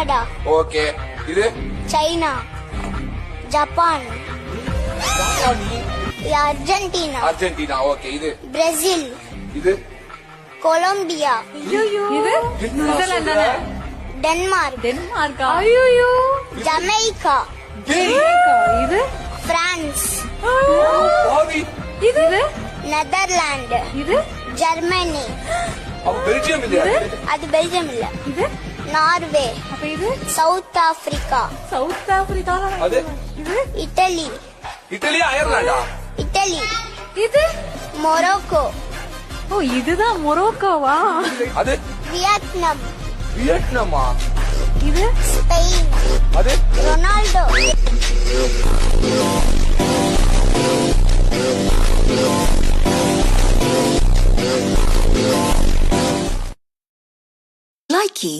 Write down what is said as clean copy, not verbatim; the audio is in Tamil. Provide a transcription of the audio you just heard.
கனடா. ஓகே. இது சைனா. ஜப்பான். ஜப்பானி. இது அர்ஜென்டினா. அர்ஜென்டினா. ஓகே. இது பிரேசில். இது கொலம்பியா. இது சுவிட்சர்லாந்து தானே? டென்மார்க். டென்மார்க்கா? ஐயோ. ஜமைக்கா. இது பிரான்ஸ். பாவி. இது நெதர்லாந்து. இது ஜெர்மனி. அப்ப பெல்ஜியம் இல்லையா? அது பெல்ஜியம் இல்ல. இது நார்வே. அப்ப இது சவுத் ஆப்பிரிக்கா. South Africa. அது இது இட்டலி. இத்தாலியா அயர்லாண்டா? இட்டலி. இது மொரோக்கோ. ஓ இதுதான் மொரோக்கோவா? அது வியட்நாம். வியட்நாமா? இது ஸ்பெயின். அது ரொனால்டோ. Likey